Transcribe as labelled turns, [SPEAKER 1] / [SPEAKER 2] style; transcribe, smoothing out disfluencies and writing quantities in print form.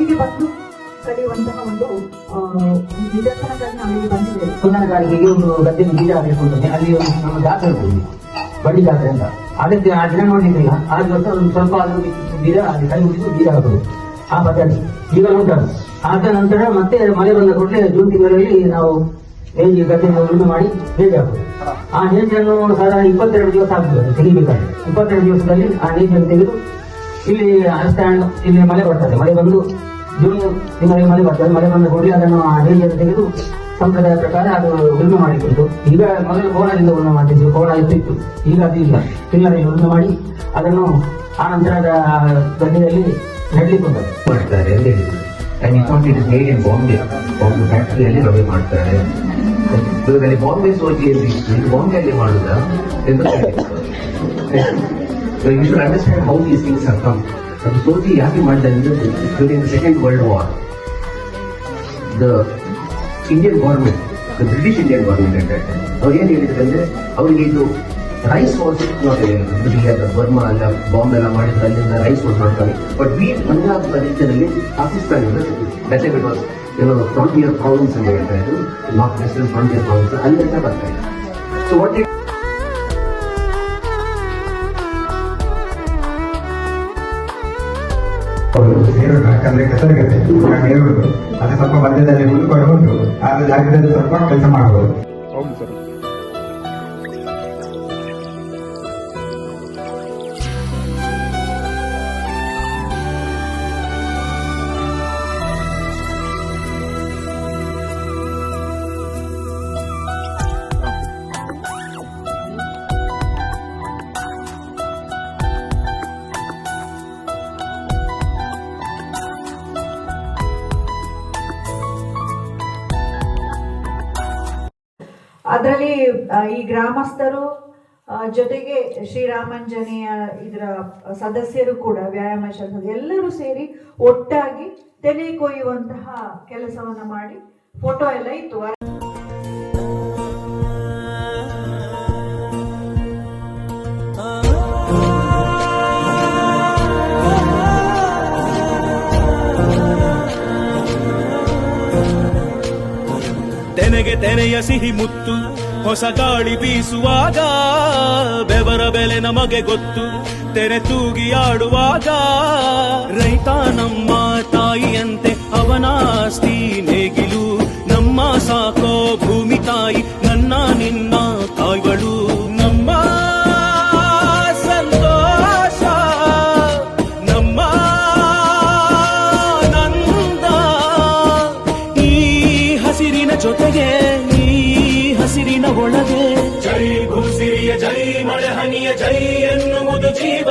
[SPEAKER 1] ಅರಿವಿಗೆ ಬಂದು ಕಲಿಯುವಂತಹ ಒಂದು ನಿದರ್ಶನಗಳನ್ನ ನಾವಿಲ್ಲಿ ಬಂದಿದ್ದೇವೆ.
[SPEAKER 2] ಕುಂದನಗಾರಿಕೆಗೆ ಒಂದು ಗದ್ದೆ ಬೀಜ ಹಾಕಬೇಕು ಅಂತಾನೆ ಅಲ್ಲಿ ಒಂದು ನಮ್ಮ ಜಾತ್ರೆ ಇರ್ಬೋದು, ಬಡ್ಡಿ ಜಾತ್ರೆ ಅಂತ. ಅದಕ್ಕೆ ಆ ದಿನ ನೋಡ್ಲಿಕ್ಕಿಲ್ಲ, ಆ ದಿವಸ ಒಂದು ಸ್ವಲ್ಪ ಆದ್ರೂ ಬೀಜ ಅಲ್ಲಿ ಕೈ ಮುಗಿದು ಬೀಜ ಹಾಕೋದು ಆ ಪದ್ಧತಿ ಈಗ ಉಂಟದು. ಆದ ನಂತರ ಮತ್ತೆ ಮಳೆ ಬಂದ ಕೂಡಲೇ ಜೂನ್ ತಿಂಗಳಲ್ಲಿ ನಾವು ನೇಜಿ ಗದ್ದೆಯನ್ನು ಉಳುಮೆ ಮಾಡಿ ನೇಜಿ ಹಾಕೋದು. ಆ ನೇಜಿಯನ್ನು ಸಾಧಾರಣ 22 ದಿವಸ ಆಗ್ತದೆ ತೆಗಿಬೇಕಾದ್ರೆ. 22 ದಿವಸದಲ್ಲಿ ಆ ನೇಜಿಯನ್ನು ತೆಗೆದು ಇಲ್ಲಿ ಸ್ಟ್ಯಾಂಡ್ ಇಲ್ಲಿ ಮಳೆ ಬರ್ತದೆ. ಮಳೆ ಬಂದು ಜೂನ್ ತಿಂಗಳಿಗೆ ಮಳೆ ಬರ್ತದೆ. ಮಳೆ ಬಂದ ಕೂಡಲೇ ಅದನ್ನು ಆ ನೇಜಿಯನ್ನು ತೆಗೆದು ಸಂಪ್ರದಾಯ ಪ್ರಕಾರ ಅದು ಉಳುಮೆ ಮಾಡಿಕೊಂಡು, ಈಗ ಮೊದಲು ಕೋಣದಿಂದ ಉಳುಮೆ ಮಾಡ್ತಿದ್ರು, ಕೋಣ ಇತ್ತು, ಈಗ ಅದು ಇಲ್ಲ, ಪಿಲ್ಲರಲ್ಲಿ ಉಳುಮೆ ಮಾಡಿ ಅದನ್ನು ಆ ನಂತರದ ಗದ್ದೆಯಲ್ಲಿ ನೆಡ್ಲಿಕ್ಕೆ
[SPEAKER 3] ಮಾಡ್ತಾರೆ ಅಂತ ಹೇಳಿದ್ರು. ಬಾಂಬೆ ಫ್ಯಾಕ್ಟರಿಯಲ್ಲಿ ರವೆ ಮಾಡ್ತಾರೆ. ಅಲ್ಲಿ ಬಾಂಬೆ ಸೋಜಿಯಲ್ಲಿ ಬಾಂಬೆಯಲ್ಲಿ ಮಾಡುದ ಎಂದು you should understand how these things are come. ಅದು ಸೋಜಿ ಯಾಕೆ ಮಾಡಿದ್ದಾರೆ ಅಂದ್ರೆ during the second world war the Indian government, the British Indian government ಅಂತ ಅವ್ರು ಏನ್ ಹೇಳಿದ್ರು ಅಂದ್ರೆ ಅವರಿಗೆ ಇದು ರೈಸ್ ವಾಸ್ ಬರ್ಮಾ ಎಲ್ಲ ಬಾಂಬ್ ಎಲ್ಲ ಮಾಡಿದ್ರೆ ಅಲ್ಲಿಂದ ರೈಸ್ ವಾಸ್ ಮಾಡ್ತಾರೆ. ಬಟ್ ಈ ಪಂಜಾಬ್ ರೀತಿಯಲ್ಲಿ ಪಾಕಿಸ್ತಾನದಿಂದ ಬೆಟೆ ಬಿಟ್ ವಾಸ್ ಏನೋ ಫ್ರಾಂಟಿಯರ್ ಪ್ರಾವಿನ್ಸ್ ಅಂತ ಹೇಳ್ತಾ ಇದ್ರು, ನಾರ್ತ್ ವೆಸ್ಟರ್ನ್ ಫ್ರಾಂಟಿಯರ್ ಪ್ರಾವಿನ್ಸ್ ಅಲ್ಲಿಂದ ಬರ್ತಾ ಇದ್ರು. ಸೊ ವಾಟ್
[SPEAKER 4] ಯಾಕಂದ್ರೆ ಕೆಸರುಗತ್ತೆ ಹೇಳುದು ಅದು ಸ್ವಲ್ಪ ಮಧ್ಯದಲ್ಲಿ ಉಳ್ಕೊಂಡು ಉಂಟು, ಆದ ಜಾಗದಲ್ಲಿ ಸ್ವಲ್ಪ ಕೆಲಸ ಮಾಡಬಹುದು.
[SPEAKER 5] ಹೌದು ಸರ್.
[SPEAKER 1] ಅದರಲ್ಲಿ ಈ ಗ್ರಾಮಸ್ಥರು ಜೊತೆಗೆ ಶ್ರೀರಾಮಾಂಜನೇಯ ಇದರ ಸದಸ್ಯರು ಕೂಡ ವ್ಯಾಯಾಮ ಶಾಸ್ತ್ರದ ಎಲ್ಲರೂ ಸೇರಿ ಒಟ್ಟಾಗಿ ತೆನೆ ಕೊಯ್ಯುವಂತಹ ಕೆಲಸವನ್ನ ಮಾಡಿ ಫೋಟೋ ಎಲ್ಲ ಇತ್ತು.
[SPEAKER 6] ತೆನೆಗೆ ತೆನೆಯ ಸಿಹಿ ಮುತ್ತು, ಹೊಸ ಗಾಳಿ ಬೀಸುವಾಗ ಬೆವರ ಬೆಲೆ ನಮಗೆ ಗೊತ್ತು, ತೆರೆ ತೂಗಿ ಆಡುವಾಗ ರೈತ ನಮ್ಮ ತಾಯಿಯಂತೆ ಅವನಾಸ್ತಿ ನೇಗಿಲು, ನಮ್ಮ ಸಾಕೋ ಭೂಮಿ ತಾಯಿ ನನ್ನ ನಿನ್ನ ತಾಯ್ಗಳು, ನಮ್ಮ ಸಂತೋಷ ನಮ್ಮ ನಂದ. ಈ ಹಸಿರಿನ ಜೊತೆಗೆ ಈ ಹಸಿರಿನ ಒಳಗೆ ಜೈ ಭೂಸಿರಿಯ ಜೈ ಮಳೆ ಹನಿಯ ಜೈ ಎನ್ನುವುದು ಜೀವ